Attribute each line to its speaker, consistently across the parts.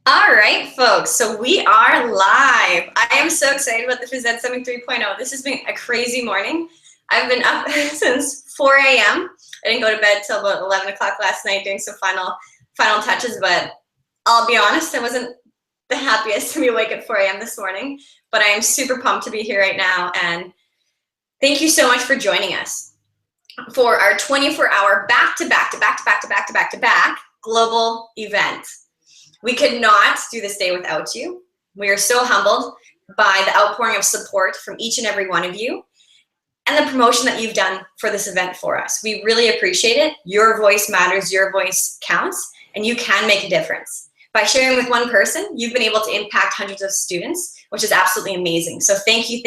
Speaker 1: All right, folks, so we are live. I am so excited about the Phys Ed Summit 3.0. This has been a crazy morning. I've been up since 4 a.m. I didn't go to bed till about 11 o'clock last night doing some final touches, but I'll be honest, I wasn't the happiest to be awake at 4 a.m. this morning, but I am super pumped to be here right now, and thank you so much for joining us for our 24-hour back-to-back global event. We could not do this day without you. We are so humbled by the outpouring of support from each and every one of you and the promotion that you've done for this event for us. We really appreciate it. Your voice matters, your voice counts, and you can make a difference. By sharing with one person, you've been able to impact hundreds of students, which is absolutely amazing. So thank you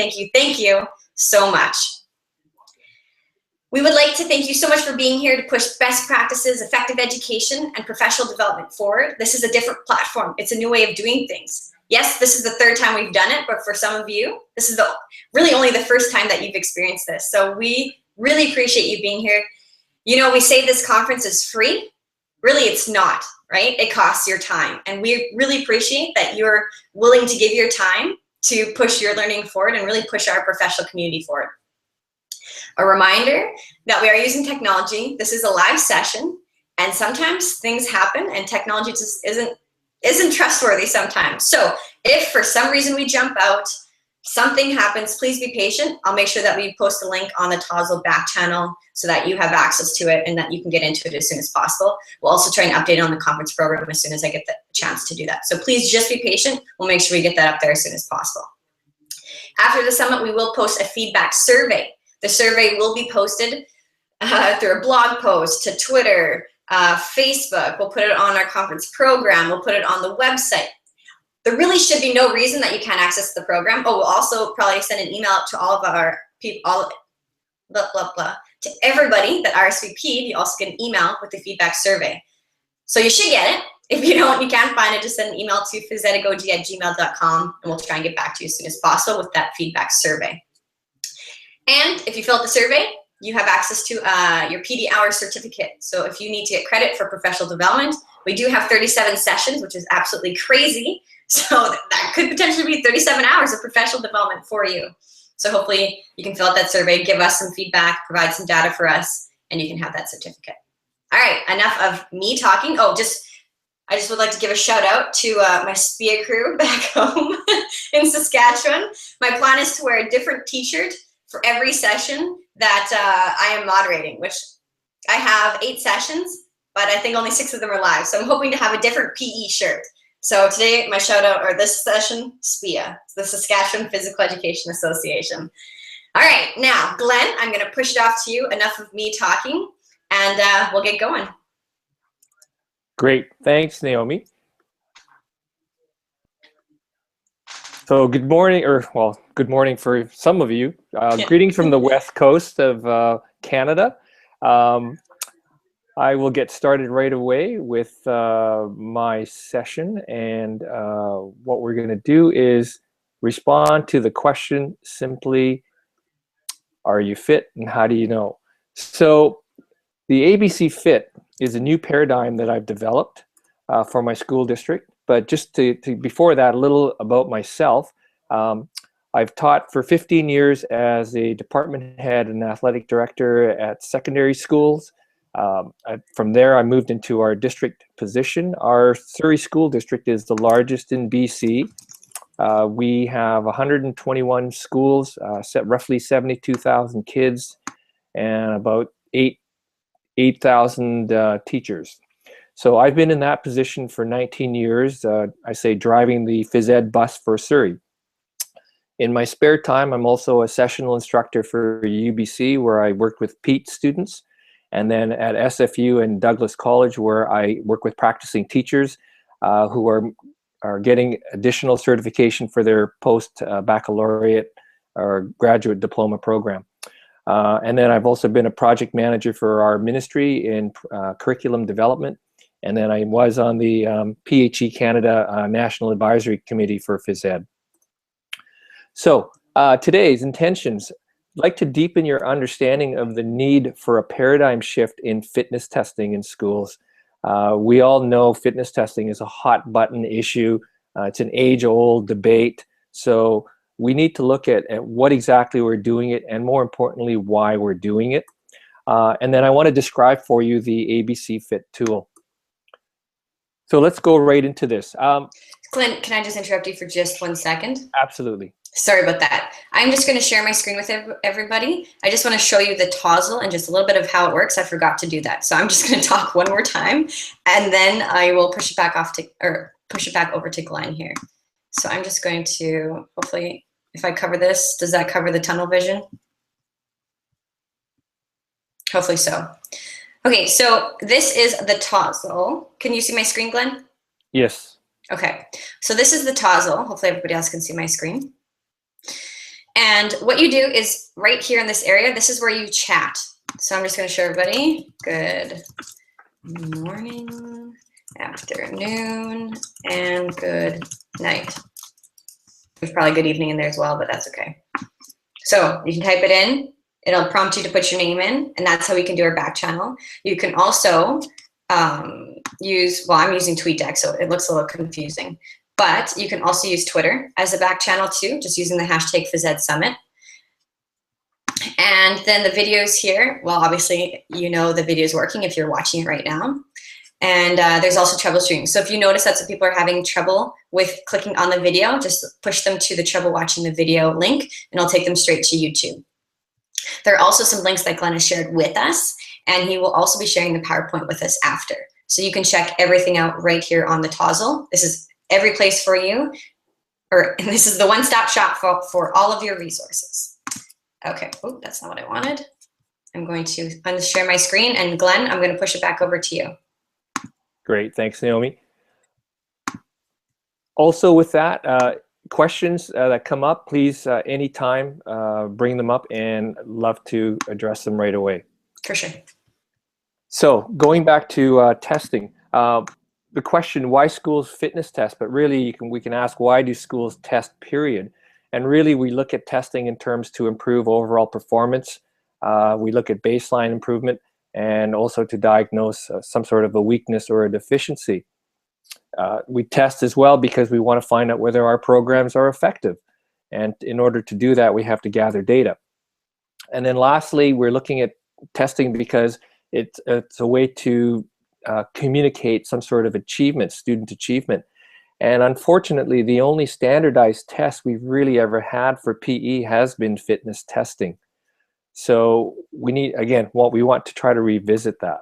Speaker 1: so much. We would like to thank you so much for being here to push best practices, effective education, and professional development forward. This is a different platform. It's a new way of doing things. Yes, this is the third time we've done it, but for some of you, this is really only the first time that you've experienced this. So we really appreciate you being here. You know, we say this conference is free. Really, it's not, right? It costs your time. And we really appreciate that you're willing to give your time to push your learning forward and really push our professional community forward. A reminder that we are using technology. This is a live session, and sometimes things happen and technology just isn't trustworthy sometimes. So if for some reason we jump out, something happens, please be patient. I'll make sure that we post a link on the Tazl back channel so that you have access to it and that you can get into it as soon as possible. We'll also try and update on the conference program as soon as I get the chance to do that. So please just be patient. We'll make sure we get that up there as soon as possible. After the summit, we will post a feedback survey. The survey will be posted through a blog post to Twitter, Facebook. We'll put it on our conference program. We'll put it on the website. There really should be no reason that you can't access the program. Oh, we'll also probably send an email out to all of our people, to everybody that RSVP'd. You also get an email with the feedback survey. So you should get it. If you don't, you can't find it, just send an email to physedagogy@gmail.com, and we'll try and get back to you as soon as possible with that feedback survey. And if you fill out the survey, you have access to your PD hour certificate. So if you need to get credit for professional development, we do have 37 sessions, which is absolutely crazy. So that could potentially be 37 hours of professional development for you. So hopefully you can fill out that survey, give us some feedback, provide some data for us, and you can have that certificate. All right, enough of me talking. I just would like to give a shout out to my SPIA crew back home in Saskatchewan. My plan is to wear a different t-shirt for every session that I am moderating, which I have 8 sessions, but I think only 6 of them are live. So I'm hoping to have a different PE shirt. So today, my shout out, or this session, SPIA, the Saskatchewan Physical Education Association. All right, now, Glenn, I'm gonna push it off to you. Enough of me talking, and we'll get going.
Speaker 2: Great, thanks, Naomi. So good morning, good morning for some of you. Greetings from the west coast of Canada. I will get started right away with my session, and what we're going to do is respond to the question simply, are you fit and how do you know? So the ABC Fit is a new paradigm that I've developed for my school district. But just before that, a little about myself. I've taught for 15 years as a department head and athletic director at secondary schools. From there, I moved into our district position. Our Surrey School District is the largest in BC. We have 121 schools, roughly 72,000 kids, and about 8,000 teachers. So I've been in that position for 19 years, I say driving the phys ed bus for Surrey. In my spare time, I'm also a sessional instructor for UBC, where I work with PEAT students, and then at SFU and Douglas College, where I work with practicing teachers who are getting additional certification for their post-baccalaureate or graduate diploma program. And then I've also been a project manager for our ministry in curriculum development. And then I was on the PHE Canada National Advisory Committee for phys ed. So today's intentions, I'd like to deepen your understanding of the need for a paradigm shift in fitness testing in schools. We all know fitness testing is a hot button issue. It's an age-old debate. So we need to look at what exactly we're doing it, and more importantly, why we're doing it. And then I want to describe for you the ABC Fit tool. So let's go right into this.
Speaker 1: Clint, can I just interrupt you for just 1 second?
Speaker 2: Absolutely.
Speaker 1: Sorry about that. I'm just going to share my screen with everybody. I just want to show you the tozzle and just a little bit of how it works. I forgot to do that. So I'm just going to talk one more time, and then I will push it back off to, or push it back over to Glenn here. So I'm just going to, hopefully, if I cover this, does that cover the tunnel vision? Hopefully so. Okay, so this is the tozzle. Can you see my screen, Glenn?
Speaker 2: Yes.
Speaker 1: Okay, so this is the tozzle. Hopefully everybody else can see my screen. And what you do is right here in this area, this is where you chat. So I'm just going to show everybody. Good morning, afternoon, and good night. There's probably good evening in there as well, but that's okay. So you can type it in. It'll prompt you to put your name in, and that's how we can do our back channel. You can also use, well, I'm using TweetDeck, so it looks a little confusing. But you can also use Twitter as a back channel too, just using the hashtag PhysEdSummit. And then the videos here, well, obviously, you know the video is working if you're watching it right now. And there's also troubleshooting. So if you notice that some people are having trouble with clicking on the video, just push them to the trouble watching the video link, and it'll take them straight to YouTube. There are also some links that Glenn has shared with us, and he will also be sharing the PowerPoint with us after. So you can check everything out right here on the tozzle. This is every place for you, and this is the one-stop shop for all of your resources. Okay, oh, that's not what I wanted. I'm going to unshare my screen, and Glenn, I'm going to push it back over to you.
Speaker 2: Great, thanks, Naomi. Also with that, questions that come up, please anytime bring them up, and love to address them right away.
Speaker 1: For sure. So
Speaker 2: going back to testing, the question, why schools fitness test, but really we can ask, why do schools test, period? And really we look at testing in terms to improve overall performance. We look at baseline improvement, and also to diagnose some sort of a weakness or a deficiency. We test as well because we want to find out whether our programs are effective. And in order to do that, we have to gather data. And then lastly, we're looking at testing because it's a way to communicate some sort of achievement, student achievement. And unfortunately, the only standardized test we've really ever had for PE has been fitness testing. So we need, again, we want to try to revisit that.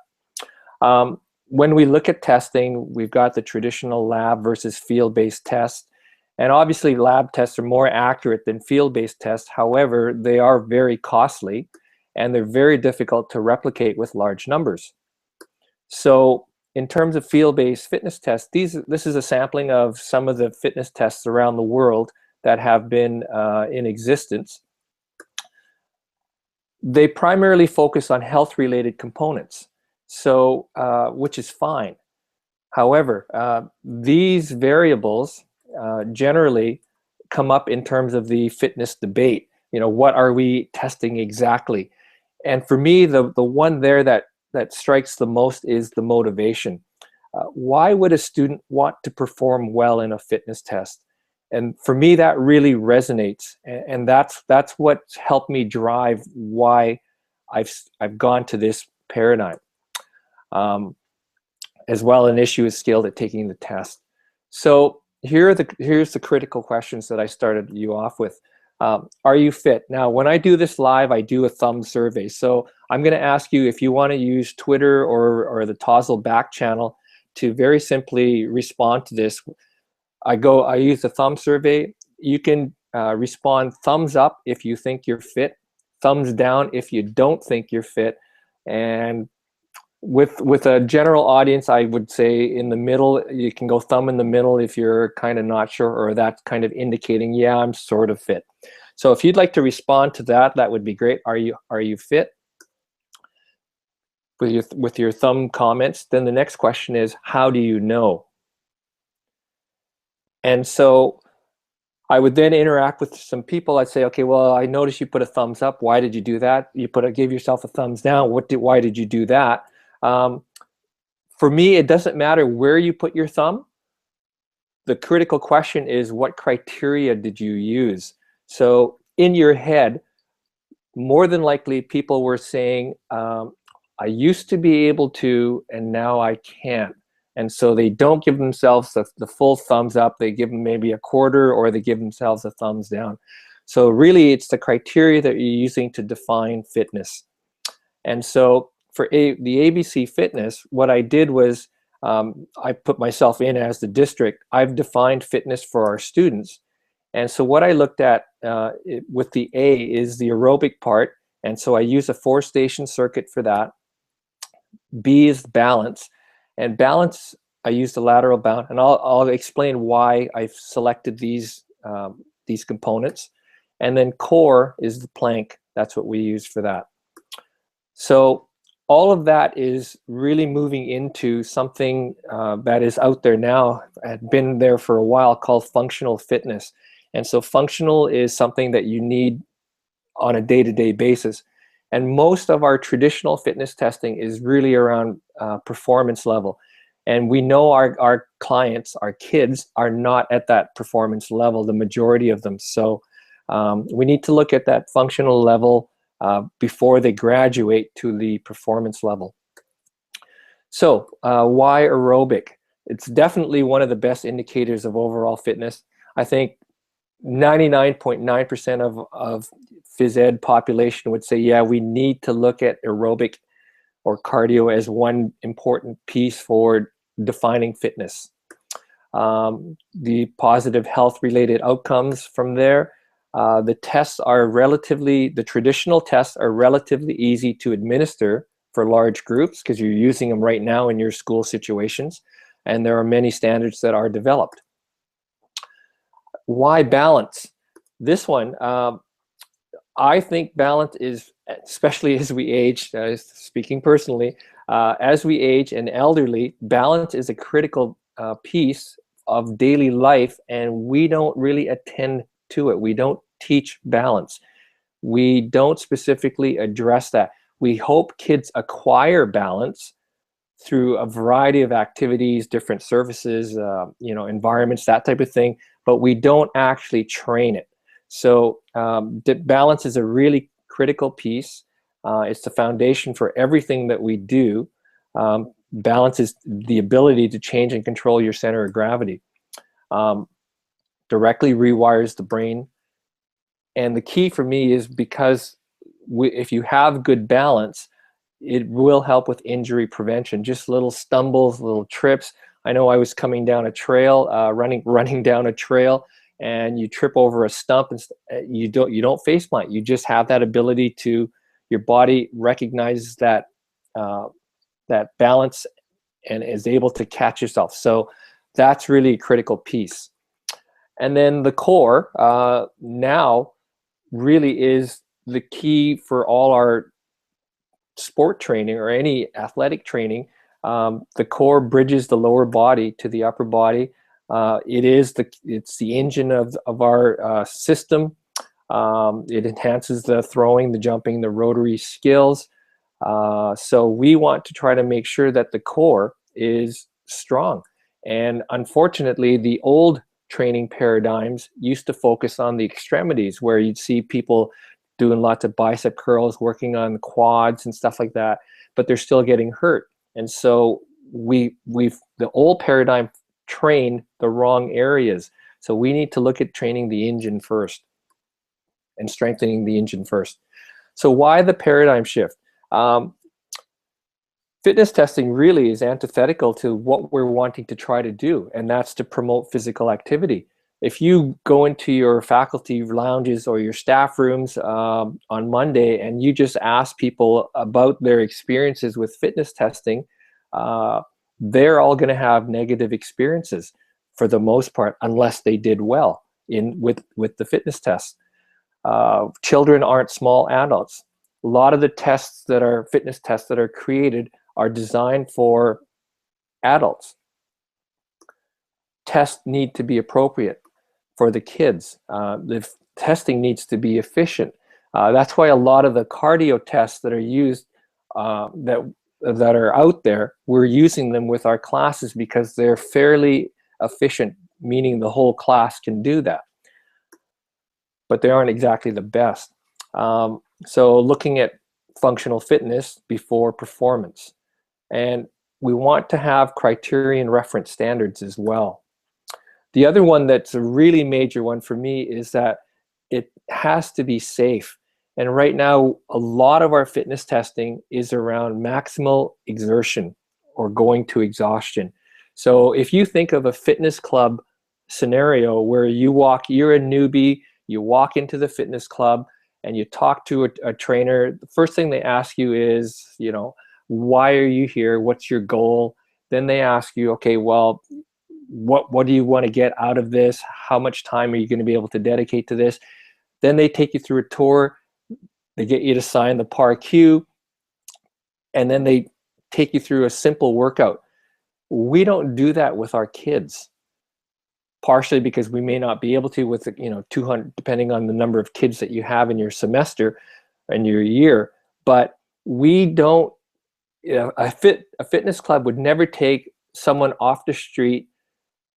Speaker 2: When we look at testing, we've got the traditional lab versus field-based tests. And obviously lab tests are more accurate than field-based tests. However, they are very costly, and they're very difficult to replicate with large numbers. So in terms of field-based fitness tests, this is a sampling of some of the fitness tests around the world that have been in existence. They primarily focus on health-related components, so which is fine. However, these variables generally come up in terms of the fitness debate. You know, what are we testing exactly? And for me, the one there that strikes the most is the motivation. Why would a student want to perform well in a fitness test? And for me, that really resonates, and that's what's helped me drive why I've gone to this paradigm. As well, an issue is skilled at taking the test. So here's the critical questions that I started you off with. Are you fit? Now, when I do this live, I do a thumb survey. So I'm going to ask you if you want to use Twitter or the Tozzle back channel to very simply respond to this. I use the thumb survey. You can respond thumbs up if you think you're fit, thumbs down if you don't think you're fit, and with a general audience, I would say in the middle, you can go thumb in the middle if you're kind of not sure, or that's kind of indicating, yeah, I'm sort of fit. So if you'd like to respond to that, that would be great. Are you fit? With your thumb comments. Then the next question is, how do you know? And so I would then interact with some people. I'd say, okay, well, I noticed you put a thumbs up. Why did you do that? You gave yourself a thumbs down. Why did you do that? For me, it doesn't matter where you put your thumb. The critical question is, what criteria did you use? So in your head, more than likely people were saying, I used to be able to, and now I can't. And so they don't give themselves the full thumbs up. They give them maybe a quarter, or they give themselves a thumbs down. So really, it's the criteria that you're using to define fitness. And so for the ABC Fitness, what I did was I put myself in as the district. I've defined fitness for our students. And so what I looked at with the A is the aerobic part. And so I use a 4-station circuit for that. B is balance. And balance, I use the lateral bound. And I'll explain why I've selected these components. And then core is the plank. That's what we use for that. So all of that is really moving into something that is out there now, had been there for a while, called functional fitness. And so functional is something that you need on a day-to-day basis. And most of our traditional fitness testing is really around performance level. And we know our clients, our kids, are not at that performance level, the majority of them. So we need to look at that functional level before they graduate to the performance level. So why aerobic? It's definitely one of the best indicators of overall fitness. I think 99.9% of phys ed population would say, yeah, we need to look at aerobic or cardio as one important piece for defining fitness. The positive health related outcomes from there. The tests are the traditional tests are relatively easy to administer for large groups because you're using them right now in your school situations. And there are many standards that are developed. Why balance? This one, I think balance is, especially as we age, speaking personally, as we age and elderly, balance is a critical piece of daily life, and we don't really attend to it. We don't teach balance. We don't specifically address that. We hope kids acquire balance through a variety of activities, different services, environments, that type of thing, but we don't actually train it. So balance is a really critical piece. It's the foundation for everything that we do. Balance is the ability to change and control your center of gravity. Directly rewires the brain. And the key for me is because if you have good balance, it will help with injury prevention. Just little stumbles, little trips. I know I was coming down a trail, running down a trail, and you trip over a stump, and you don't face plant. You just have that ability to, your body recognizes that that balance and is able to catch yourself. So that's really a critical piece. And then the core now really is the key for all our sport training or any athletic training. The core bridges the lower body to the upper body. It's the engine of our system. It enhances the throwing, the jumping, the rotary skills. So we want to try to make sure that the core is strong. And unfortunately, the old training paradigms used to focus on the extremities, where you'd see people doing lots of bicep curls, working on quads and stuff like that, but they're still getting hurt. And so the old paradigm trained the wrong areas. So we need to look at training the engine first and strengthening the engine first. So why the paradigm shift? Fitness testing really is antithetical to what we're wanting to try to do, and that's to promote physical activity. If you go into your faculty lounges or your staff rooms on Monday and you just ask people about their experiences with fitness testing, they're all going to have negative experiences for the most part, unless they did well with the fitness test. Children aren't small adults. A lot of the tests that are fitness tests that are created are designed for adults. Tests need to be appropriate for the kids. The testing needs to be efficient. That's why a lot of the cardio tests that are used, that that are out there, we're using them with our classes because they're fairly efficient, meaning the whole class can do that. But they aren't exactly the best. So looking at functional fitness before performance. And we want to have criterion reference standards as well. The other one that's a really major one for me is that it has to be safe. And right now, a lot of our fitness testing is around maximal exertion or going to exhaustion. So if you think of a fitness club scenario where you're a newbie, you walk into the fitness club and you talk to a trainer, the first thing they ask you is, why are you here? What's your goal? Then they ask you, okay, well, what do you want to get out of this? How much time are you going to be able to dedicate to this? Then they take you through a tour. They get you to sign the PAR-Q, and then they take you through a simple workout. We don't do that with our kids, partially because we may not be able to with 200, depending on the number of kids that you have in your semester and your year. But we don't. A fitness club would never take someone off the street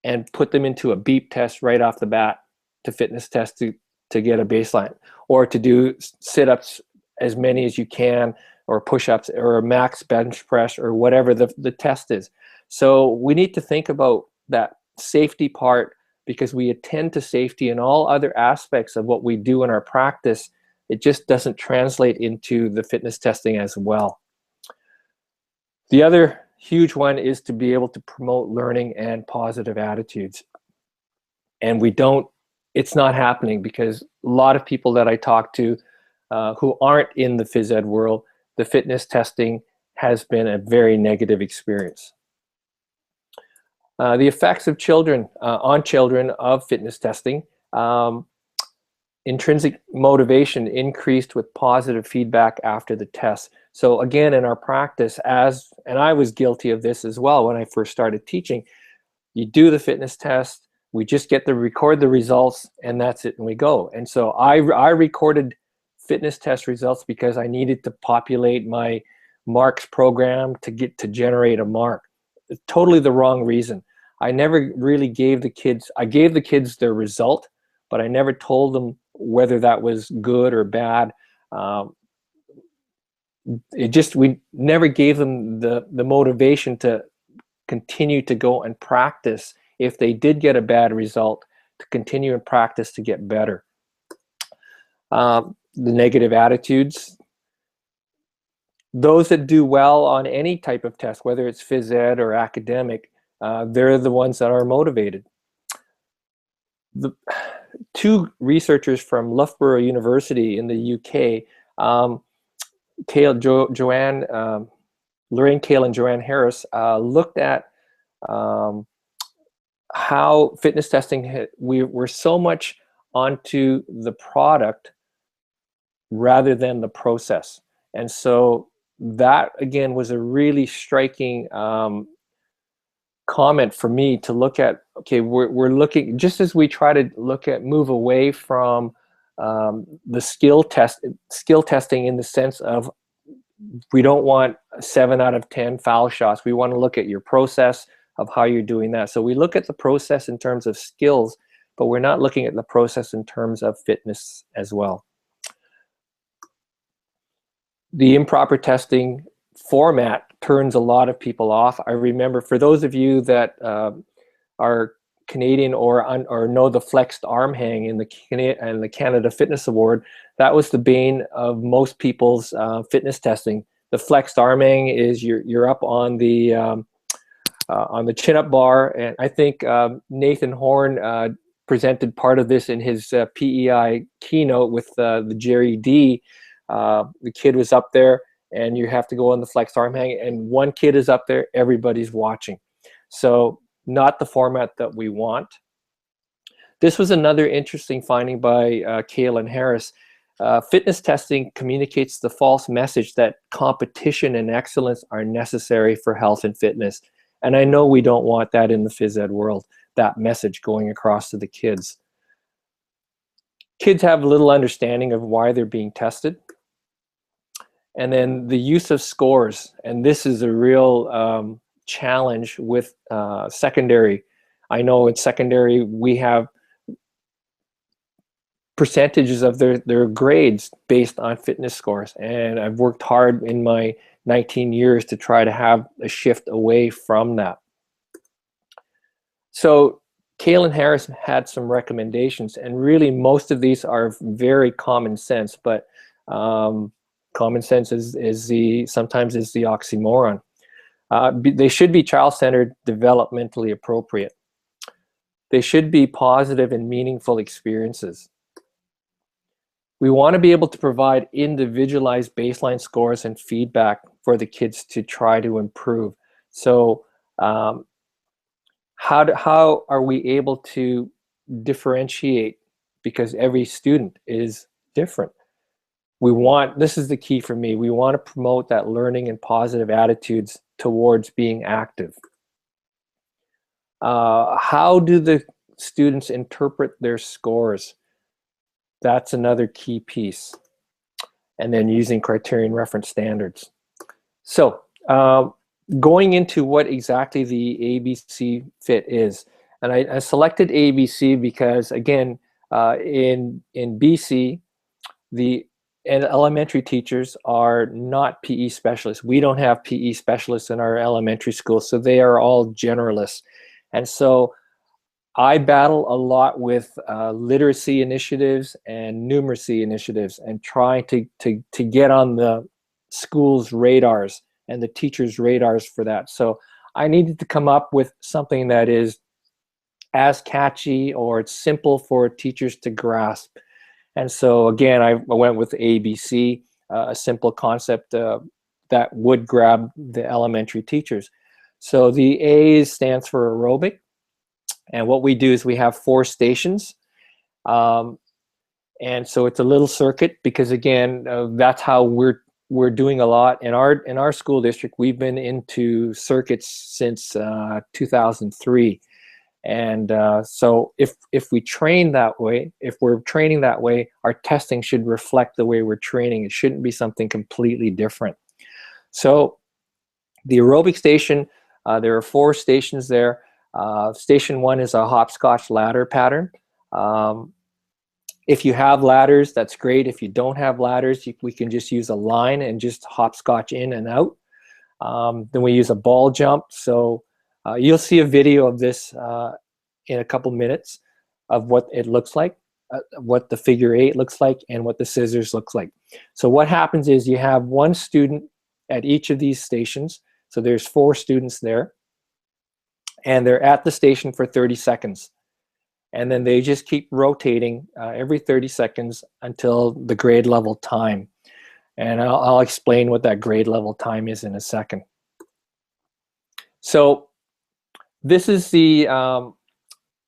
Speaker 2: and put them into a beep test right off the bat to fitness test to get a baseline, or to do sit-ups as many as you can, or push-ups, or a max bench press, or whatever the test is. So we need to think about that safety part, because we attend to safety in all other aspects of what we do in our practice. It just doesn't translate into the fitness testing as well. The other huge one is to be able to promote learning and positive attitudes. And it's not happening, because a lot of people that I talk to who aren't in the phys ed world, the fitness testing has been a very negative experience. The effects of on children of fitness testing. Intrinsic motivation increased with positive feedback after the test. So again, in our practice, and I was guilty of this as well when I first started teaching, you do the fitness test, we just record the results, and that's it, and we go. And so I recorded fitness test results because I needed to populate my marks program to generate a mark. Totally the wrong reason. I never really gave the kids their result, but I never told them whether that was good or bad. We never gave them the motivation to continue to go and practice if they did get a bad result, to continue and practice to get better. The negative attitudes. Those that do well on any type of test, whether it's phys ed or academic, they're the ones that are motivated. The two researchers from Loughborough University in the UK, Lorraine Kale and Joanne Harris, looked at how fitness testing, we were so much onto the product rather than the process. And so that, again, was a really striking comment for me to look at. Okay, we're looking, just as we try to move away from the skill testing in the sense of, we don't want 7 out of 10 foul shots. We want to look at your process of how you're doing that. So we look at the process in terms of skills, but we're not looking at the process in terms of fitness as well. The improper testing format turns a lot of people off. I remember, for those of you that are Canadian or know the flexed arm hang in the Canada Fitness Award, that was the bane of most people's fitness testing. The flexed arm hang is you're up on the chin-up bar, and I think Nathan Horn presented part of this in his PEI keynote with the Jerry D. The kid was up there, and you have to go on the flexed arm hang, and one kid is up there, everybody's watching. So not the format that we want. This was another interesting finding by Kale and Harris. Fitness testing communicates the false message that competition and excellence are necessary for health and fitness. And I know we don't want that in the phys ed world, that message going across to the kids. Kids have little understanding of why they're being tested. And then the use of scores, and this is a real challenge with secondary. I know in secondary we have percentages of their grades based on fitness scores, and I've worked hard in my 19 years to try to have a shift away from that. So Kaylin Harris had some recommendations, and really most of these are very common sense, but common sense sometimes is the oxymoron. They should be child-centered, developmentally appropriate. They should be positive and meaningful experiences. We want to be able to provide individualized baseline scores and feedback for the kids to try to improve. So how are we able to differentiate, because every student is different? This is the key for me, we want to promote that learning and positive attitudes towards being active. How do the students interpret their scores? That's another key piece. And then using criterion reference standards. So going into what exactly the ABC fit is. And I selected ABC because, again, in BC, and elementary teachers are not PE specialists. We don't have PE specialists in our elementary school, so they are all generalists. And so I battle a lot with literacy initiatives and numeracy initiatives, and trying to get on the school's radars and the teachers' radars for that. So I needed to come up with something that is as catchy or it's simple for teachers to grasp. And so again, I went with ABC, a simple concept that would grab the elementary teachers. So the A stands for aerobic. And what we do is we have 4 stations. And so it's a little circuit, because again, that's how we're doing a lot in our school district. We've been into circuits since 2003. And so if we train that way, if we're training that way, our testing should reflect the way we're training. It shouldn't be something completely different. So the aerobic station, there are 4 stations there. Station 1 is a hopscotch ladder pattern. If you have ladders, that's great. If you don't have ladders, we can just use a line and just hopscotch in and out. Then we use a ball jump. So you'll see a video of this in a couple minutes of what it looks like, what the figure 8 looks like, and what the scissors looks like. So what happens is you have 1 student at each of these stations. So there's 4 students there, and they're at the station for 30 seconds. And then they just keep rotating every 30 seconds until the grade level time. And I'll explain what that grade level time is in a second. So this is the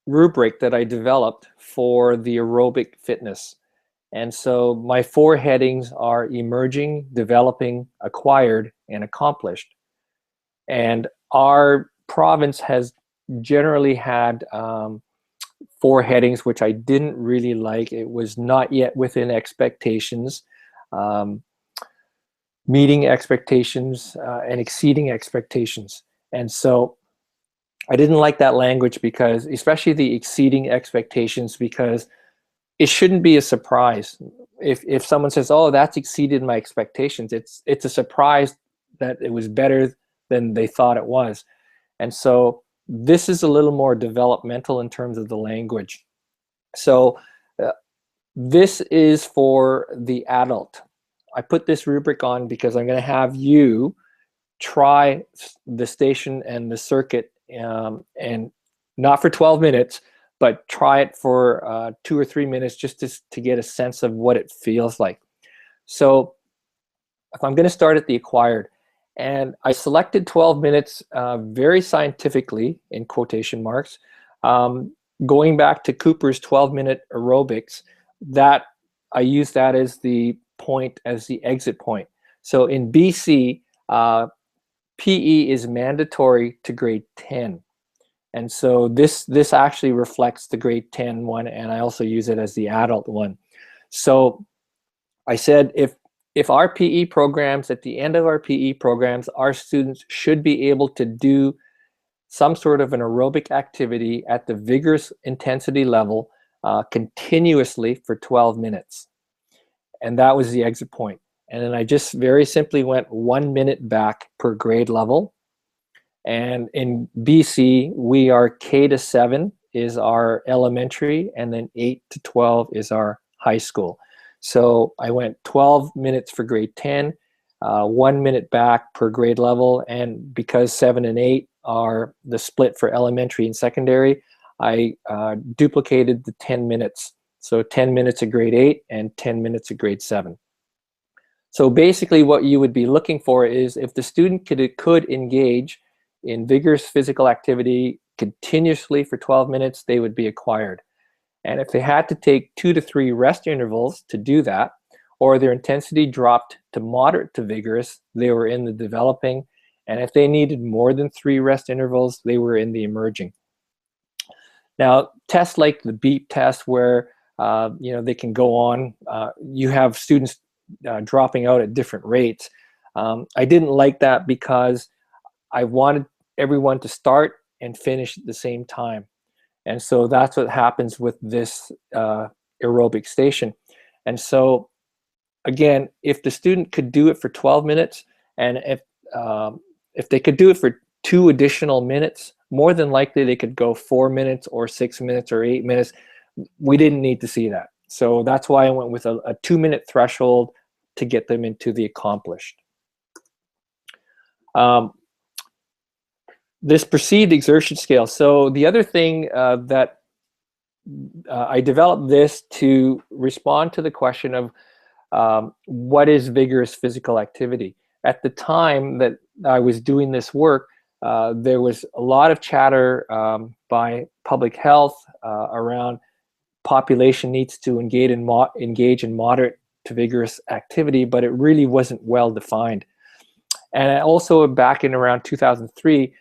Speaker 2: rubric that I developed for the aerobic fitness. And so my 4 headings are emerging, developing, acquired, and accomplished. And our province has generally had 4 headings, which I didn't really like. It was not yet within expectations, meeting expectations, and exceeding expectations. And so I didn't like that language, because especially the exceeding expectations, because it shouldn't be a surprise. If someone says, oh, that's exceeded my expectations, it's a surprise that it was better than they thought it was. And so this is a little more developmental in terms of the language. So this is for the adult. I put this rubric on because I'm going to have you try the station and the circuit, and not for 12 minutes, but try it for 2 or 3 minutes, just to get a sense of what it feels like. So if I'm going to start at the acquired, and I selected 12 minutes very scientifically, in quotation marks, going back to Cooper's 12-minute aerobics, that I use that as the point, as the exit point. So in BC, PE is mandatory to grade 10. And so this actually reflects the grade 10 one, and I also use it as the adult one. So I said, if if our PE programs, at the end of our PE programs, our students should be able to do some sort of an aerobic activity at the vigorous intensity level continuously for 12 minutes. And that was the exit point. And then I just very simply went 1 minute back per grade level. And in BC, we are K to 7 is our elementary, and then 8 to 12 is our high school. So I went 12 minutes for grade 10, 1 minute back per grade level. And because 7 and 8 are the split for elementary and secondary, I duplicated the 10 minutes. So 10 minutes at grade 8 and 10 minutes at grade 7. So basically what you would be looking for is if the student could engage in vigorous physical activity continuously for 12 minutes, they would be acquired. And if they had to take 2 to 3 rest intervals to do that, or their intensity dropped to moderate to vigorous, they were in the developing. And if they needed more than 3 rest intervals, they were in the emerging. Now, tests like the BEEP test where they can go on, you have students dropping out at different rates. I didn't like that because I wanted everyone to start and finish at the same time. And so that's what happens with this aerobic station. And so again, if the student could do it for 12 minutes, and if they could do it for 2 additional minutes, more than likely they could go 4 minutes or 6 minutes or 8 minutes. We didn't need to see that. So that's why I went with a 2-minute threshold to get them into the accomplished. This perceived exertion scale. So the other thing that I developed this to respond to the question of what is vigorous physical activity. At the time that I was doing this work, there was a lot of chatter by public health around population needs to engage in moderate to vigorous activity, but it really wasn't well defined. And also back in around 2003,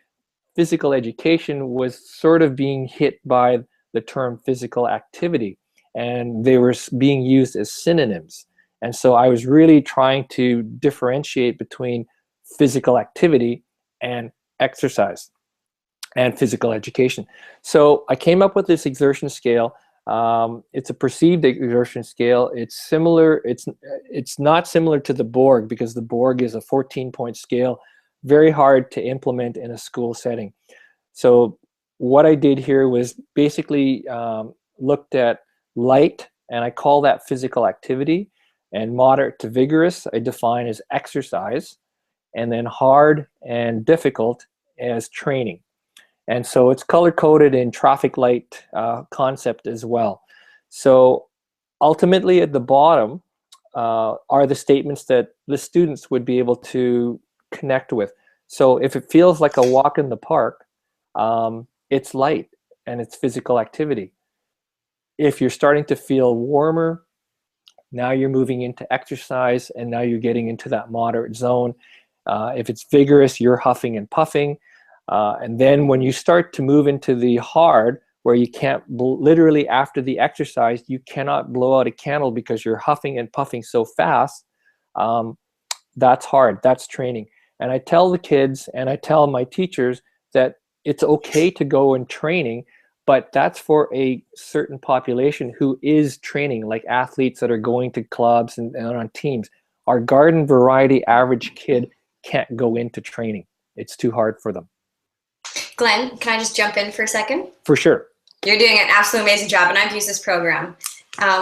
Speaker 2: physical education was sort of being hit by the term physical activity, and they were being used as synonyms. And so I was really trying to differentiate between physical activity and exercise and physical education. So I came up with this exertion scale. It's a perceived exertion scale. It's similar. It's not similar to the Borg, because the Borg is a 14-point scale, very hard to implement in a school setting. So what I did here was basically looked at light, and I call that physical activity, and moderate to vigorous I define as exercise, and then hard and difficult as training. And so it's color-coded in traffic light concept as well. So ultimately at the bottom are the statements that the students would be able to connect with. So if it feels like a walk in the park, it's light and it's physical activity. If you're starting to feel warmer, now you're moving into exercise, and now you're getting into that moderate zone. If it's vigorous, you're huffing and puffing. And then when you start to move into the hard, where you can't, literally after the exercise, you cannot blow out a candle because you're huffing and puffing so fast, that's hard, that's training. And I tell the kids, and I tell my teachers, that it's okay to go in training, but that's for a certain population who is training, like athletes that are going to clubs and on teams. Our garden variety average kid can't go into training. It's too hard for them.
Speaker 1: Glenn, can I just jump in for a second?
Speaker 2: For sure.
Speaker 1: You're doing an absolutely amazing job, and I've used this program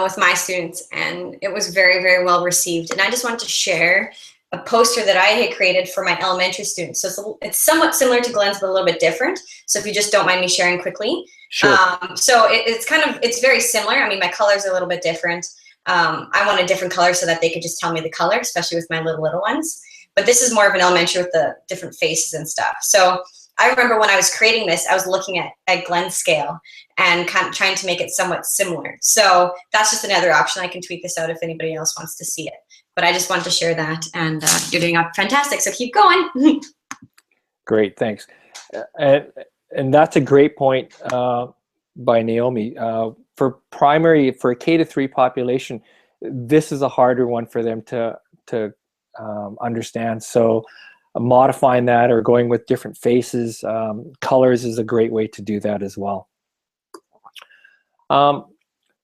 Speaker 1: with my students, and it was very, very well received. And I just wanted to share a poster that I had created for my elementary students. So it's somewhat similar to Glenn's, but a little bit different. So if you just don't mind me sharing quickly.
Speaker 2: Sure.
Speaker 1: So it's very similar. I mean, my colors are a little bit different. I want a different color so that they could just tell me the color, especially with my little ones. But this is more of an elementary with the different faces and stuff. So I remember when I was creating this, I was looking at Glenn's scale and kind of trying to make it somewhat similar. So that's just another option. I can tweet this out if anybody else wants to see it. But I just wanted to share that, and you're doing fantastic, so keep going.
Speaker 2: Great, thanks. And that's a great point by Naomi. For a K-3 population, this is a harder one for them to to understand. So modifying that or going with different faces, colors is a great way to do that as well.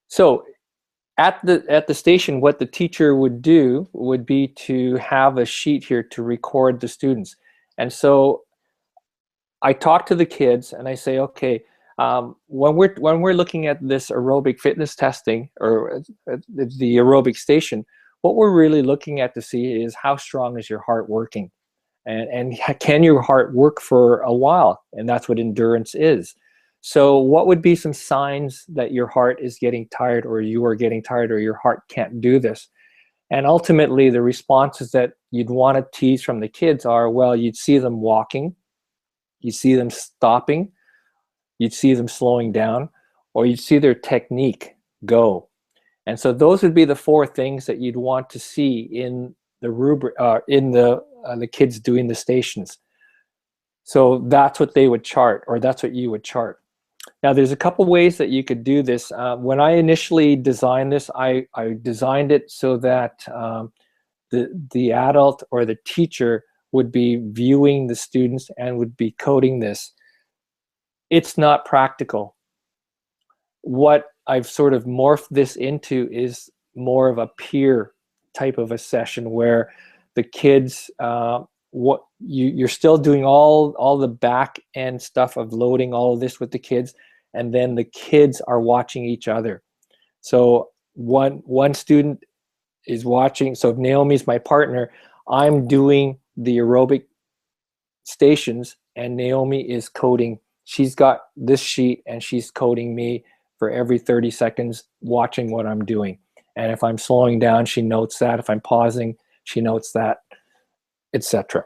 Speaker 2: So at the station, what the teacher would do would be to have a sheet here to record the students. And so I talk to the kids and I say, okay, when we're looking at this aerobic fitness testing or the aerobic station, what we're really looking at to see is how strong is your heart working, and can your heart work for a while? And that's what endurance is. So what would be some signs that your heart is getting tired, or you are getting tired, or your heart can't do this? And ultimately the responses that you'd want to tease from the kids are, well, you'd see them walking, you see them stopping, you'd see them slowing down, or you'd see their technique go. And so those would be the 4 things that you'd want to see in the rubric, in the kids doing the stations. So that's what they would chart, or that's what you would chart. Now there's a couple ways that you could do this. When I initially designed this, I designed it so that the adult or the teacher would be viewing the students and would be coding this. It's not practical. What I've sort of morphed this into is more of a peer type of a session where the kids, you're still doing all the back end stuff of loading all of this with the kids, and then the kids are watching each other. So one student is watching. So if Naomi's my partner, I'm doing the aerobic stations and Naomi is coding. She's got this sheet and she's coding me for every 30 seconds, watching what I'm doing. And if I'm slowing down, she notes that. If I'm pausing, she notes that, etc.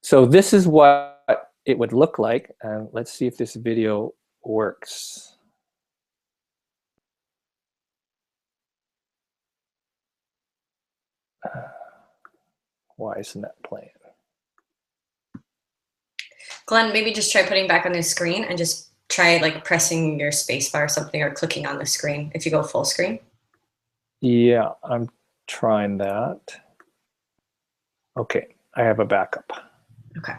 Speaker 2: So this is what it would look like. And let's see if this video works. Why isn't that playing?
Speaker 1: Glenn, maybe just try putting back on the screen and just try like pressing your space bar or something, or clicking on the screen if you go full screen.
Speaker 2: Yeah, I'm trying that. Okay, I have a backup.
Speaker 1: Okay.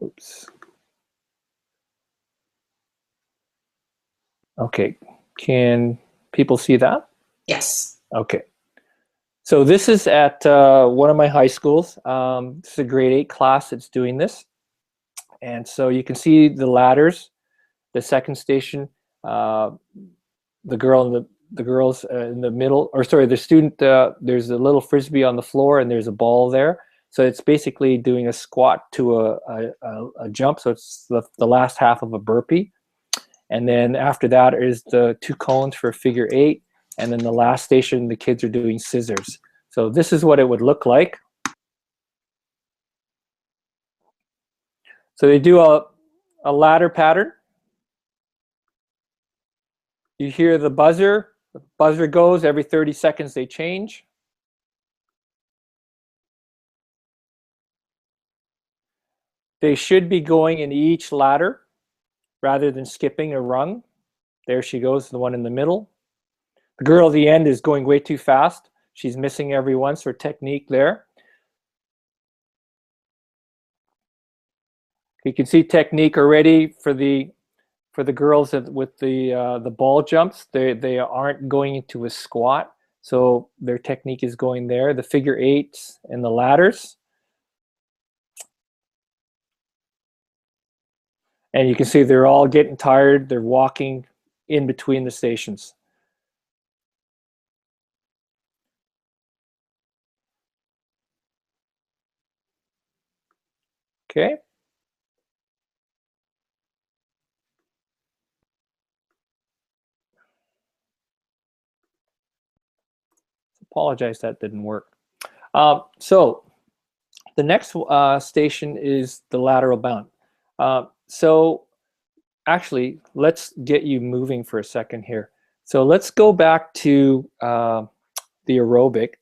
Speaker 2: Oops. Okay, can people see that?
Speaker 1: Yes.
Speaker 2: Okay. So this is at one of my high schools. This is a grade 8 class that's doing this. And so you can see the ladders, the second station, the girls in the middle, or sorry, the student, there's a little frisbee on the floor and there's a ball there. So it's basically doing a squat to a jump. So it's the last half of a burpee. And then after that is the 2 cones for figure 8. And then the last station, the kids are doing scissors. So this is what it would look like. So they do a ladder pattern. You hear the buzzer goes every 30 seconds, they change. They should be going in each ladder rather than skipping a rung. There she goes, the one in the middle. The girl at the end is going way too fast. She's missing every one, so her technique there. You can see technique already for the girls with the ball jumps. They aren't going into a squat, so their technique is going there. The figure 8s and the ladders. And you can see they're all getting tired. They're walking in between the stations. Okay. Apologize that didn't work. So the next station is the lateral bound. So actually, let's get you moving for a second here. So let's go back to the aerobic.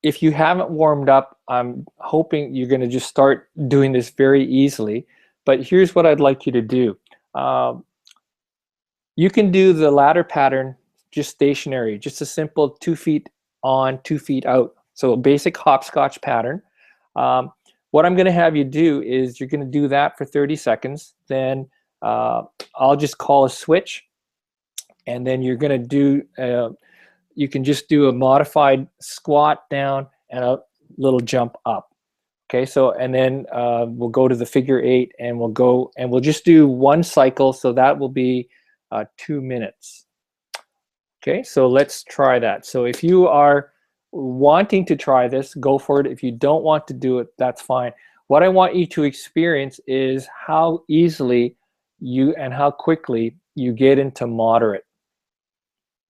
Speaker 2: If you haven't warmed up, I'm hoping you're going to just start doing this very easily. but here's what I'd like you to do. You can do the ladder pattern just stationary, just a simple 2 feet on, 2 feet out. So a basic hopscotch pattern. What I'm going to have you do is you're going to do that for 30 seconds. Then I'll just call a switch, and then you're going to do, you can just do a modified squat down and a little jump up. Okay, so and then we'll go to the figure 8, and we'll just do one cycle, so that will be 2 minutes. Okay, so let's try that. So if you are wanting to try this, go for it. If you don't want to do it, that's fine. What I want you to experience is how easily and how quickly you get into moderate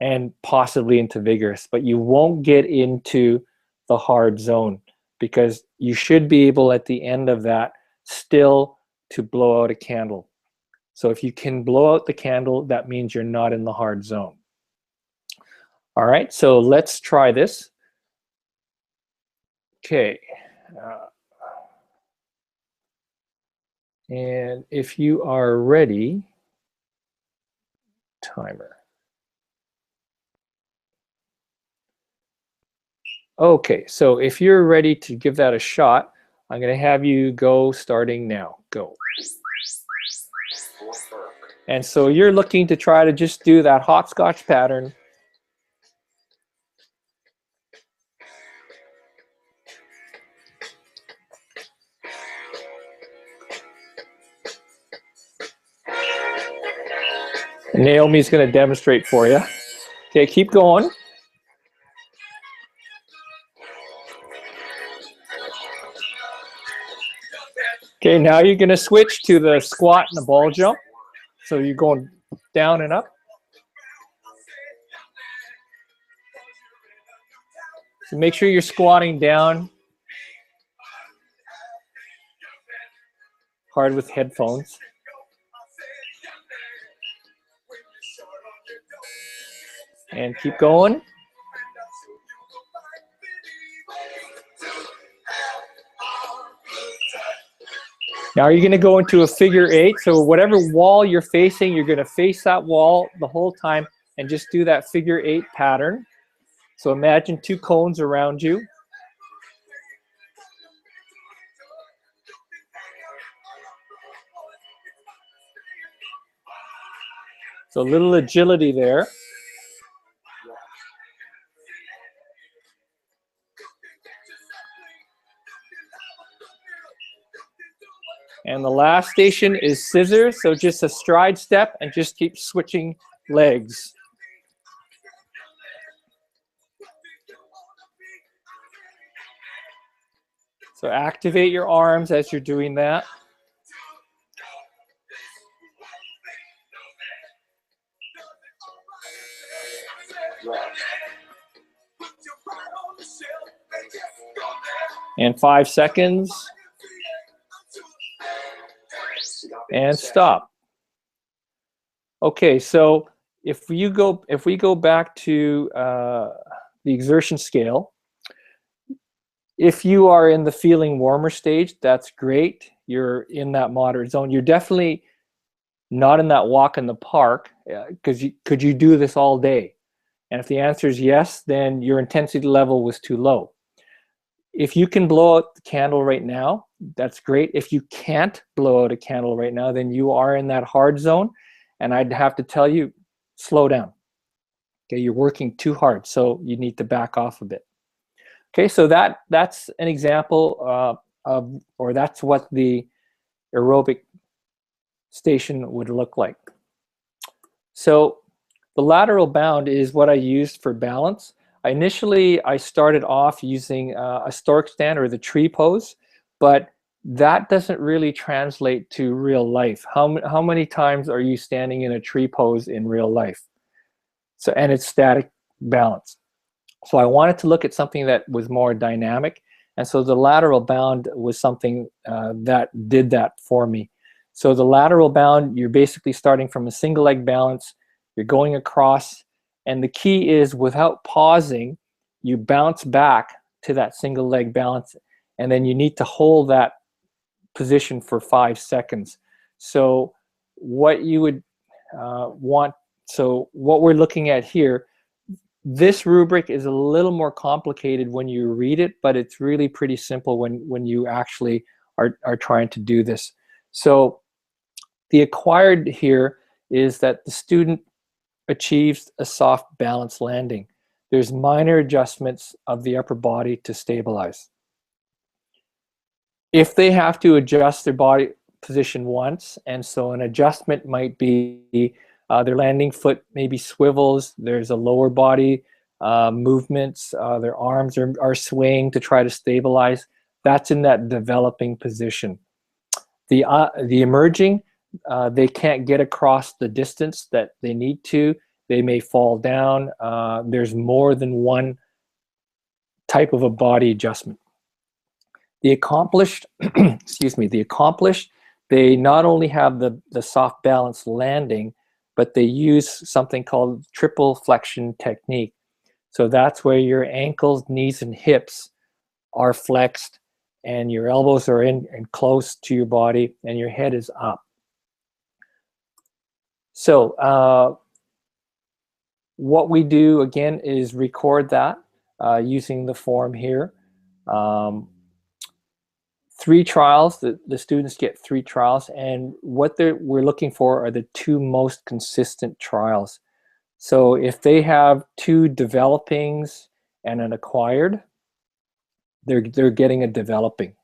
Speaker 2: and possibly into vigorous, but you won't get into the hard zone, because you should be able at the end of that still to blow out a candle. So if you can blow out the candle, that means you're not in the hard zone. All right, so let's try this. Okay. And if you are ready, timer. Okay, so if you're ready to give that a shot, I'm going to have you go starting now. Go. And so you're looking to try to just do that hopscotch pattern. Naomi's going to demonstrate for you. Okay, keep going. Okay, now you're going to switch to the squat and the ball jump. So you're going down and up. So make sure you're squatting down. Hard with headphones. And keep going. Now you're going to go into a figure 8. So whatever wall you're facing, you're going to face that wall the whole time and just do that figure 8 pattern. So imagine 2 cones around you. So a little agility there. And the last station is scissors, so just a stride step and just keep switching legs. So activate your arms as you're doing that. And 5 seconds. And stop. Okay, so if we go back to the exertion scale, if you are in the feeling warmer stage, that's great. You're in that moderate zone. You're definitely not in that walk in the park, because could you do this all day? And if the answer is yes, then your intensity level was too low. If you can blow out the candle right now, that's great. If you can't blow out a candle right now, then you are in that hard zone. And I'd have to tell you, slow down. Okay, you're working too hard, so you need to back off a bit. Okay, so that's an example or that's what the aerobic station would look like. So the lateral bound is what I used for balance. Initially, I started off using a stork stand or the tree pose, but that doesn't really translate to real life. How many times are you standing in a tree pose in real life? So, and it's static balance. So I wanted to look at something that was more dynamic, and so the lateral bound was something that did that for me. So the lateral bound, you're basically starting from a single leg balance, you're going across, and the key is without pausing, you bounce back to that single leg balance, and then you need to hold that position for 5 seconds. So what you would want, so what we're looking at here, this rubric is a little more complicated when you read it, but it's really pretty simple when you actually are trying to do this. So the acquired here is that the student achieves a soft balance landing. There's minor adjustments of the upper body to stabilize. If they have to adjust their body position once, and so an adjustment might be their landing foot maybe swivels, there's a lower body movements, their arms are swaying to try to stabilize, that's in that developing position. The emerging, they can't get across the distance that they need to. They may fall down. There's more than one type of a body adjustment. The accomplished, excuse me, the accomplished, they not only have the soft balance landing, but they use something called triple flexion technique. So that's where your ankles, knees, and hips are flexed, and your elbows are in and close to your body, and your head is up. So what we do again is record that using the form here. 3 trials, the students get 3 trials, and what we're looking for are the 2 most consistent trials. So if they have 2 developings and an acquired, they're getting a developing.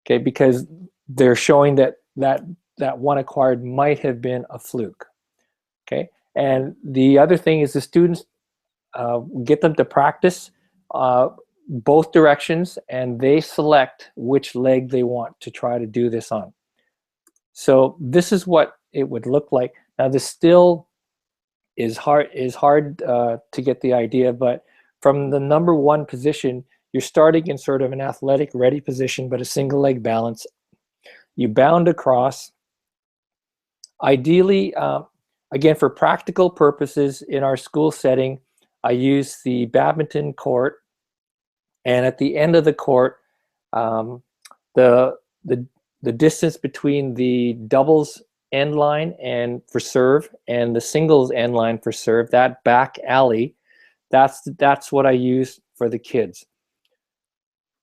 Speaker 2: Okay, because they're showing that one acquired might have been a fluke. Okay, and the other thing is the students get them to practice both directions, and they select which leg they want to try to do this on. So this is what it would look like. Now this still is hard to get the idea, but from the number 1 position, you're starting in sort of an athletic ready position, but a single leg balance. You bound across. Ideally, again, for practical purposes in our school setting, I use the badminton court, and at the end of the court, the distance between the doubles end line and for serve and the singles end line for serve, that back alley, that's what I use for the kids.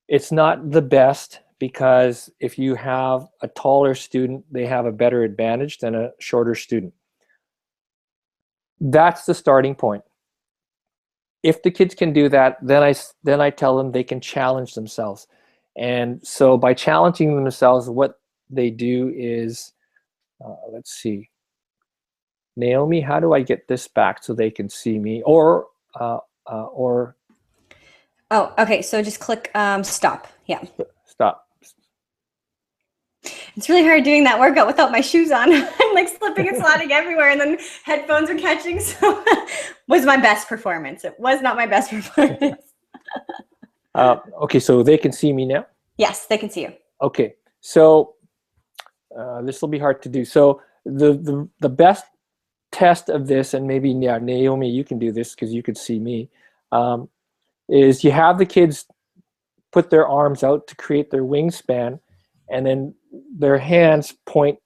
Speaker 2: It's not the best, because if you have a taller student, they have a better advantage than a shorter student. That's the starting point. If the kids can do that, then I tell them they can challenge themselves. And so by challenging themselves, what they do is, let's see, Naomi, how do I get this back so they can see me? Or
Speaker 3: oh, okay. So just click stop. Yeah.
Speaker 2: Stop.
Speaker 3: It's really hard doing that workout without my shoes on. I'm like slipping and sliding everywhere, and then headphones are catching. So was my best performance. It was not my best performance.
Speaker 2: Okay, so they can see me now?
Speaker 3: Yes, they can see you.
Speaker 2: Okay, so this will be hard to do. So the best test of this, and maybe Naomi, you can do this because you could see me, is you have the kids put their arms out to create their wingspan, and then their hands point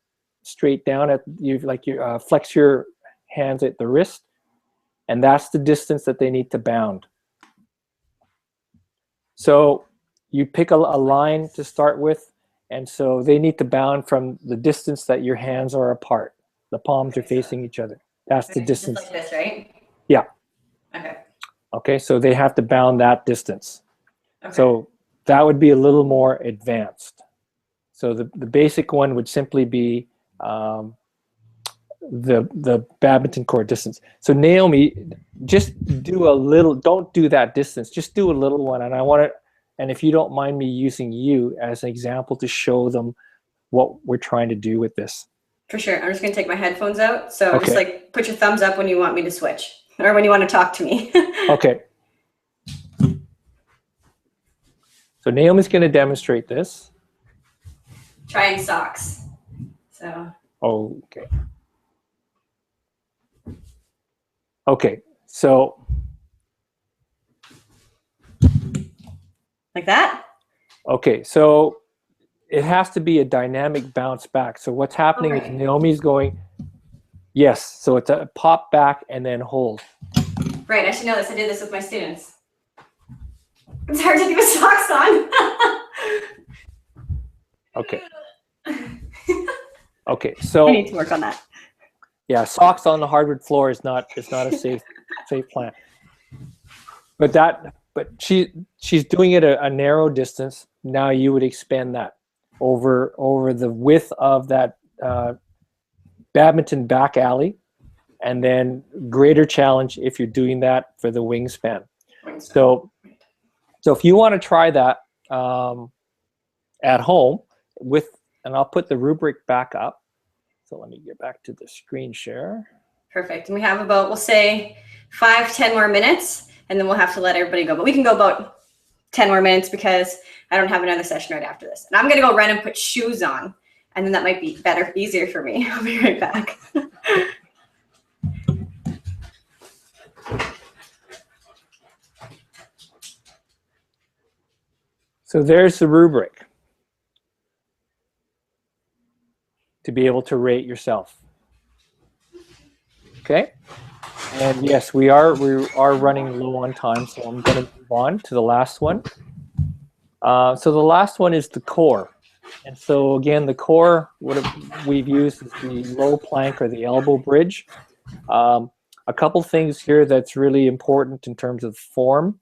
Speaker 2: straight down at you, like you flex your hands at the wrist, and that's the distance that they need to bound. So you pick a line to start with, and so they need to bound from the distance that your hands are apart. The palms are facing each other. That's the distance.
Speaker 3: Just like this, right?
Speaker 2: Yeah.
Speaker 3: Okay.
Speaker 2: Okay, so they have to bound that distance.
Speaker 3: Okay.
Speaker 2: So that would be a little more advanced. So the basic one would simply be the badminton court distance. So Naomi, just do a little, don't do that distance, just do a little one. And I want to, and if you don't mind me using you as an example to show them what we're trying to do with this.
Speaker 3: For sure. I'm just going to take my headphones out. So
Speaker 2: Okay.
Speaker 3: Just like put your thumbs up when you want me to switch, or when you want to talk to me.
Speaker 2: Okay. So Naomi's going to demonstrate this.
Speaker 3: Trying socks. So.
Speaker 2: Okay. Okay. So.
Speaker 3: Like that?
Speaker 2: Okay. So it has to be a dynamic bounce back. So what's happening is
Speaker 1: Okay.
Speaker 2: Naomi's going, yes. So it's a pop back and then hold.
Speaker 3: Right, I should know this. I did this with my students. It's hard to do with socks on.
Speaker 2: Okay. Okay. So
Speaker 3: I need to work on that.
Speaker 2: yeah, socks on the hardwood floor is not a safe plan. But she's doing it a narrow distance. Now you would expand that over the width of that badminton back alley, and then greater challenge if you're doing that for the wingspan. So if you want to try that at home and I'll put the rubric back up. So let me get back to the screen share.
Speaker 3: Perfect. And we have about, we'll say 5-10 more minutes, and then we'll have to let everybody go. But we can go about 10 more minutes because I don't have another session right after this. And I'm going to go run and put shoes on, and then that might be better, easier for me. I'll be right back.
Speaker 2: So there's the rubric to be able to rate yourself. Okay, and yes, we are running low on time, so I'm going to move on to the last one. So the last one is the core, and so again, the core, what we've used is the low plank or the elbow bridge. A couple things here that's really important in terms of form.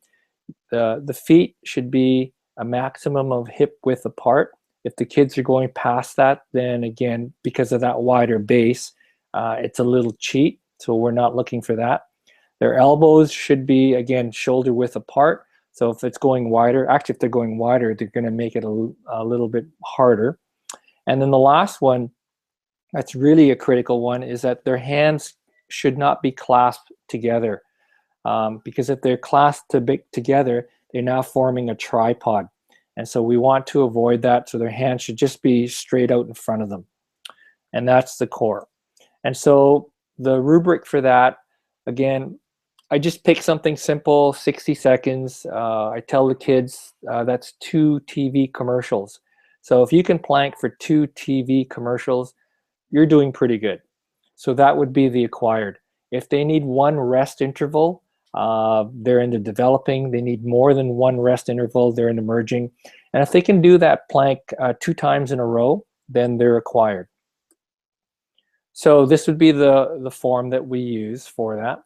Speaker 2: The feet should be a maximum of hip width apart. If the kids are going past that, then again, because of that wider base, it's a little cheat. So we're not looking for that. Their elbows should be, again, shoulder width apart. So if it's going wider, actually if they're going wider, they're going to make it a little bit harder. And then the last one, that's really a critical one, is that their hands should not be clasped together. Because if they're clasped together, they're now forming a tripod. And so we want to avoid that. So their hands should just be straight out in front of them. And that's the core. And so the rubric for that, again, I just pick something simple, 60 seconds. I tell the kids that's 2 TV commercials. So if you can plank for 2 TV commercials, you're doing pretty good. So that would be the acquired. If they need 1 rest interval, they're in the developing. They need more than 1 rest interval, they're in emerging. And if they can do that plank 2 times in a row, then they're acquired. So this would be the form that we use for that.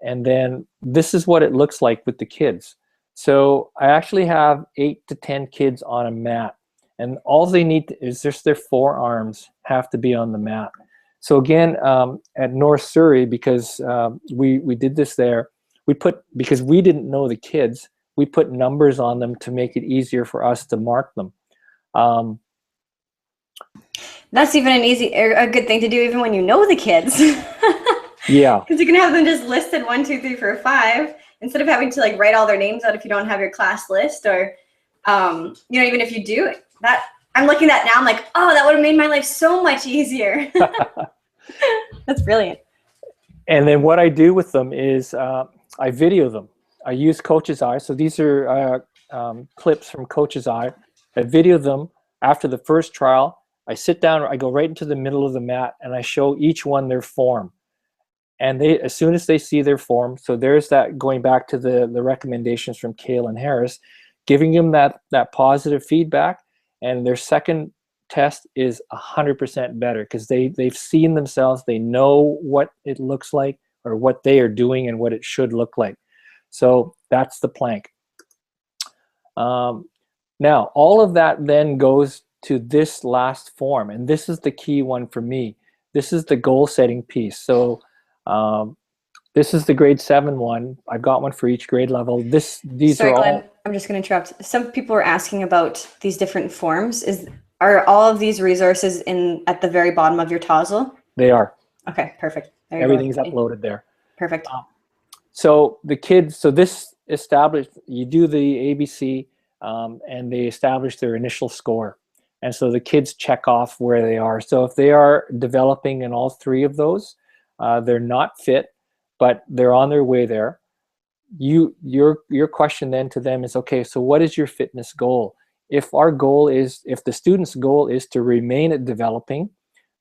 Speaker 2: And then this is what it looks like with the kids. So I actually have 8 to 10 kids on a mat, and all they need is just their forearms have to be on the mat. So again, at North Surrey, because we did this there, because we didn't know the kids, we put numbers on them to make it easier for us to mark them.
Speaker 3: That's even a good thing to do even when you know the kids.
Speaker 2: Yeah.
Speaker 3: Because you can have them just listed 1, 2, 3, 4, 5 instead of having to like write all their names out if you don't have your class list, or even if you do that. I'm looking at that now, I'm like, oh, that would have made my life so much easier. That's brilliant.
Speaker 2: And then what I do with them is I video them. I use Coach's Eye. So these are clips from Coach's Eye. I video them after the first trial. I sit down, I go right into the middle of the mat, and I show each one their form. And they, as soon as they see their form, so there's that, going back to the recommendations from Kale and Harris, giving them that positive feedback, and their second test is 100% better because they've seen themselves, they know what it looks like or what they are doing and what it should look like. So that's the plank. Now, all of that then goes to this last form, and this is the key one for me. This is the goal setting piece. So this is the grade 7 one. I've got one for each grade level. These
Speaker 3: Sorry,
Speaker 2: are all.
Speaker 3: Glenn, I'm just going to interrupt. Some people were asking about these different forms. Are all of these resources at the very bottom of your Tozzle?
Speaker 2: They are.
Speaker 3: Okay, perfect.
Speaker 2: Everything's uploaded there.
Speaker 3: Perfect.
Speaker 2: So the kids, so this established, you do the ABC and they establish their initial score. And so the kids check off where they are. So if they are developing in all 3 of those, they're not fit, but they're on their way there. Your question then to them is, okay, so what is your fitness goal? if our goal is, if the student's goal is to remain at developing,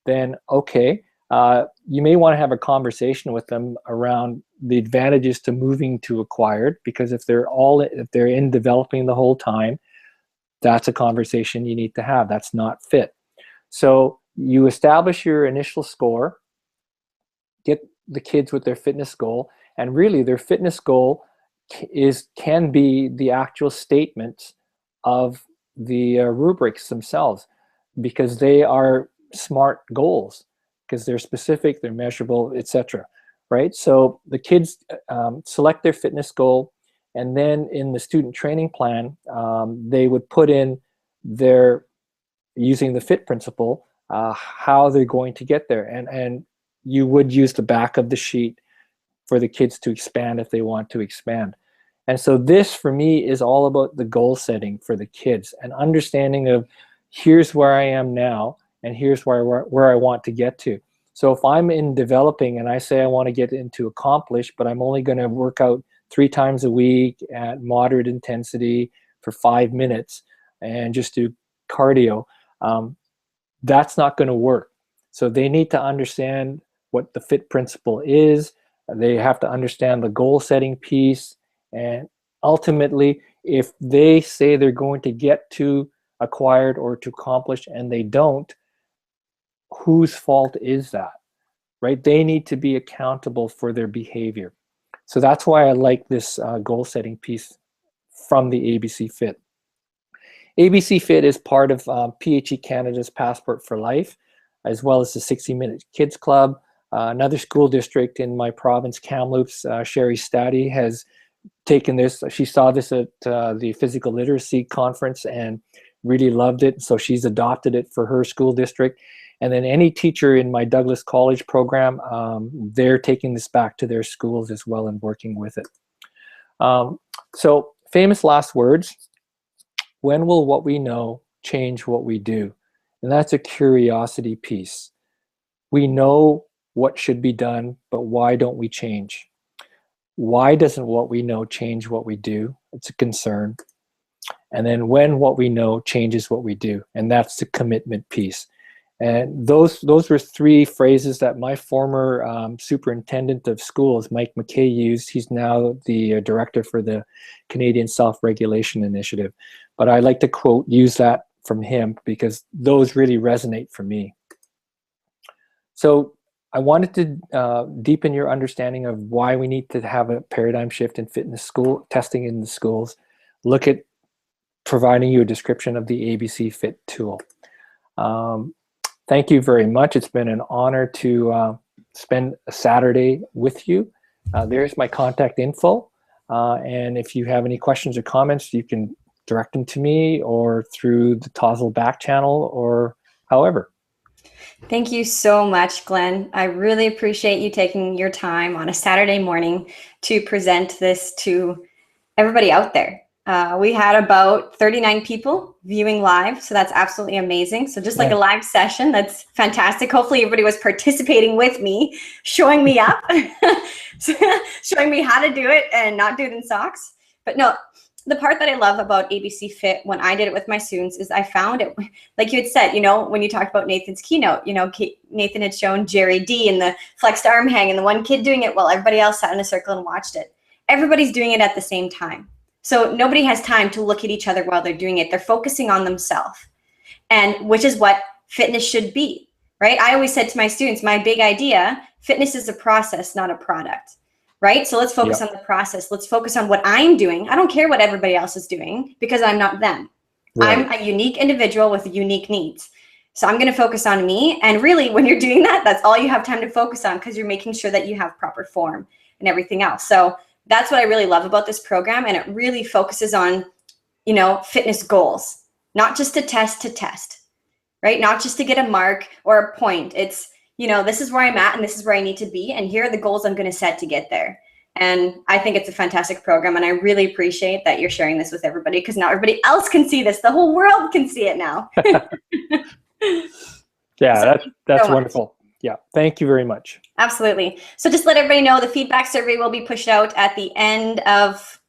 Speaker 2: then okay, you may want to have a conversation with them around the advantages to moving to acquired, because if they're in developing the whole time, that's a conversation you need to have. That's not fit. So you establish your initial score, get the kids with their fitness goal, and really their fitness goal can be the actual statements of the rubrics themselves, because they are smart goals, because they're specific, they're measurable, etc. Right? So the kids select their fitness goal, and then in the student training plan, they would put in their, using the FIT principle, how they're going to get there. And you would use the back of the sheet for the kids to expand if they want to expand. And so this, for me, is all about the goal setting for the kids, and understanding of, here's where I am now, and here's where I want to get to. So if I'm in developing and I say I want to get into accomplish, but I'm only going to work out 3 times a week at moderate intensity for 5 minutes and just do cardio, that's not going to work. So they need to understand what the FIT principle is. They have to understand the goal setting piece. And ultimately, if they say they're going to get to acquired or to accomplish and they don't, whose fault is that, right? They need to be accountable for their behavior. So that's why I like this goal setting piece from the ABC FIT. ABC FIT is part of PHE Canada's Passport for Life, as well as the 60-Minute Kids Club. Another school district in my province, Kamloops, Sherry Staddy, has taken this. She saw this at the physical literacy conference and really loved it. So she's adopted it for her school district. And then any teacher in my Douglas College program, they're taking this back to their schools as well and working with it. So famous last words: when will what we know change what we do? And that's a curiosity piece. We know what should be done, but why don't we change? Why doesn't what we know change what we do? It's a concern. And then when what we know changes what we do, and that's the commitment piece. And those were 3 phrases that my former superintendent of schools, Mike McKay, used. He's now the director for the Canadian Self-Regulation Initiative. But I like to use that from him, because those really resonate for me. So I wanted to deepen your understanding of why we need to have a paradigm shift in fitness school testing in the schools. Look at providing you a description of the ABC FIT tool. Thank you very much. It's been an honor to spend a Saturday with you. There's my contact info. And if you have any questions or comments, you can direct them to me or through the Tozzle back channel or however.
Speaker 3: Thank you so much, Glenn. I really appreciate you taking your time on a Saturday morning to present this to everybody out there. We had about 39 people viewing live, so that's absolutely amazing. So just like a live session, that's fantastic. Hopefully everybody was participating with me, showing me up, showing me how to do it and not do it in socks. But no, the part that I love about ABC FIT when I did it with my students is I found it, like you had said, you know, when you talked about Nathan's keynote, you know, Nathan had shown Jerry D and the flexed arm hang and the one kid doing it while everybody else sat in a circle and watched it. Everybody's doing it at the same time. So nobody has time to look at each other while they're doing it. They're focusing on themselves, and which is what fitness should be, right? I always said to my students, my big idea, fitness is a process, not a product, right? So let's focus on the process. Let's focus on what I'm doing. I don't care what everybody else is doing because I'm not them. Right. I'm a unique individual with unique needs. So I'm going to focus on me. And really, when you're doing that, that's all you have time to focus on, because you're making sure that you have proper form and everything else. So that's what I really love about this program. And it really focuses on, you know, fitness goals, not just to test, right? Not just to get a mark or a point. It's, you know, this is where I'm at and this is where I need to be. And here are the goals I'm going to set to get there. And I think it's a fantastic program. And I really appreciate that you're sharing this with everybody, because now everybody else can see this. The whole world can see it now.
Speaker 2: Yeah,
Speaker 3: So
Speaker 2: that's
Speaker 3: so
Speaker 2: wonderful. Yeah, thank you very much.
Speaker 3: Absolutely. So just let everybody know the feedback survey will be pushed out at the end of,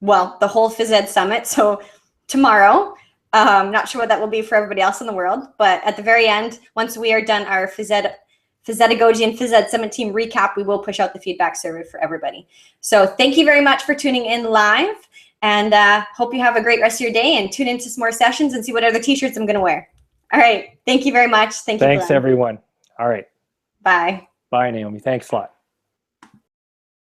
Speaker 3: well, the whole Phys Ed Summit. So tomorrow, Not sure what that will be for everybody else in the world, but at the very end, once we are done our phys pedagogy and phys ed summit team recap, we will push out the feedback survey for everybody. So thank you very much for tuning in live, and hope you have a great rest of your day, and tune into some more sessions and see what other t-shirts I'm going to wear. All right. Thank you very much. Thank you,
Speaker 2: Thanks,
Speaker 3: Glenn.
Speaker 2: everyone. All right.
Speaker 3: Bye.
Speaker 2: Bye, Naomi. Thanks a lot.